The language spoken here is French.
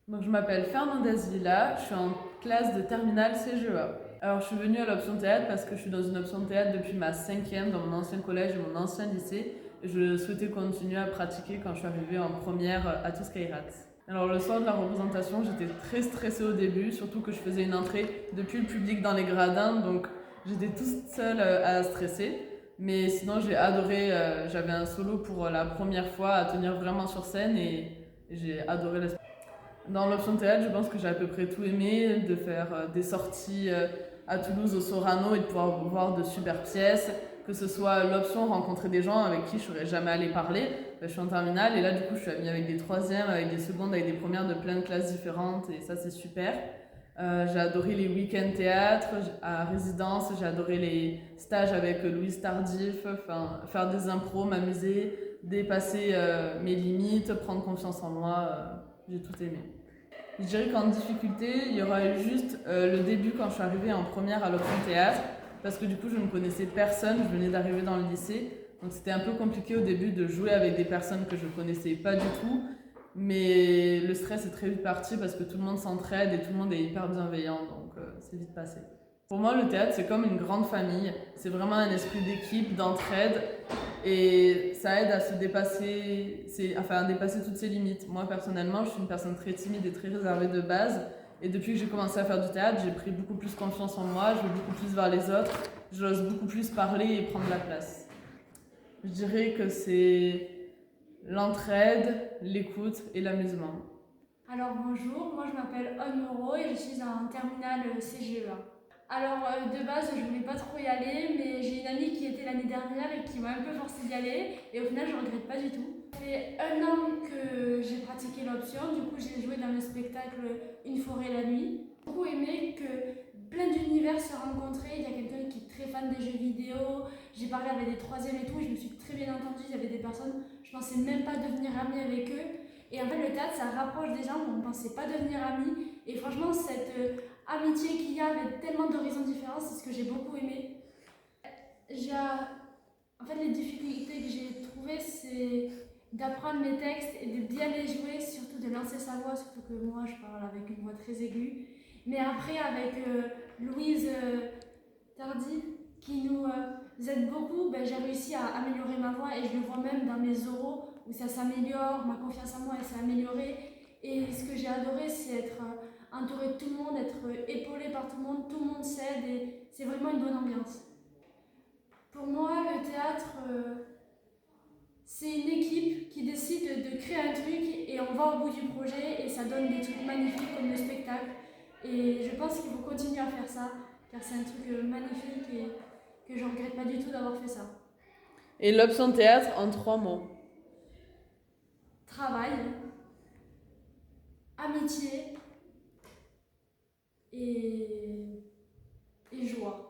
Donc, je m'appelle Fernandez Villa, je suis en classe de terminale CGEA. Alors, je suis venue à l'option théâtre parce que je suis dans une option théâtre depuis ma 5e dans mon ancien collège et mon ancien lycée. Et je souhaitais continuer à pratiquer quand je suis arrivée en première à Touskairat. Alors, le soir de la représentation, j'étais très stressée au début, surtout que je faisais une entrée depuis le public dans les gradins, donc j'étais toute seule à stresser. Mais sinon, j'ai adoré, j'avais un solo pour la première fois à tenir vraiment sur scène et j'ai adoré l'expérience. Dans l'option théâtre, je pense que j'ai à peu près tout aimé, de faire des sorties à Toulouse au Sorano et de pouvoir voir de super pièces, que ce soit l'option rencontrer des gens avec qui je serais jamais allée parler. Ben, je suis en terminale et là du coup je suis amie avec des troisièmes, avec des secondes, avec des premières de plein de classes différentes et ça c'est super. J'ai adoré les week-ends théâtre à résidence, j'ai adoré les stages avec Louise Tardif, faire des impros, m'amuser, dépasser mes limites, prendre confiance en moi, j'ai tout aimé. Je dirais qu'en difficulté, il y aura eu juste le début quand je suis arrivée en première à l'option théâtre, parce que du coup je ne connaissais personne, je venais d'arriver dans le lycée, donc c'était un peu compliqué au début de jouer avec des personnes que je ne connaissais pas du tout, mais le stress est très vite parti parce que tout le monde s'entraide et tout le monde est hyper bienveillant, donc c'est vite passé. Pour moi, le théâtre, c'est comme une grande famille, c'est vraiment un esprit d'équipe, d'entraide, et ça aide à se dépasser, à dépasser toutes ses limites. Moi, personnellement, je suis une personne très timide et très réservée de base. Et depuis que j'ai commencé à faire du théâtre, j'ai pris beaucoup plus confiance en moi, je vais beaucoup plus vers les autres, j'ose beaucoup plus parler et prendre la place. Je dirais que c'est l'entraide, l'écoute et l'amusement. Alors bonjour, moi je m'appelle Anne Moreau et je suis en terminale CGEA. Alors de base je voulais pas trop y aller, mais j'ai une amie qui était l'année dernière et qui m'a un peu forcée d'y aller et au final je regrette pas du tout. Ça fait 1 an que j'ai pratiqué l'option, du coup j'ai joué dans le spectacle Une forêt la nuit. J'ai beaucoup aimé que plein d'univers se rencontraient, il y a quelqu'un qui est très fan des jeux vidéo, j'ai parlé avec des troisièmes et tout, et je me suis très bien entendue, il y avait des personnes, je pensais même pas devenir amie avec eux. Et en fait, le théâtre, ça rapproche des gens où on ne pensait pas devenir amis. Et franchement, cette amitié qu'il y a avec tellement d'horizons différents, c'est ce que j'ai beaucoup aimé. En fait, les difficultés que j'ai trouvées, c'est d'apprendre mes textes et de bien les jouer, surtout de lancer sa voix, surtout que moi, je parle avec une voix très aiguë. Mais après, avec Louise Tardy, qui nous aide beaucoup, ben, j'ai réussi à améliorer ma voix et je le vois même dans mes oraux où ça s'améliore, ma confiance en moi elle s'est améliorée. Et ce que j'ai adoré, c'est être entouré de tout le monde, être épaulé par tout le monde s'aide et c'est vraiment une bonne ambiance. Pour moi, le théâtre, c'est une équipe qui décide de créer un truc et on va au bout du projet et ça donne des trucs magnifiques comme le spectacle. Et je pense qu'il faut continuer à faire ça car c'est un truc magnifique et que je regrette pas du tout d'avoir fait ça. Et l'option théâtre en 3 mots. Travail, amitié et joie.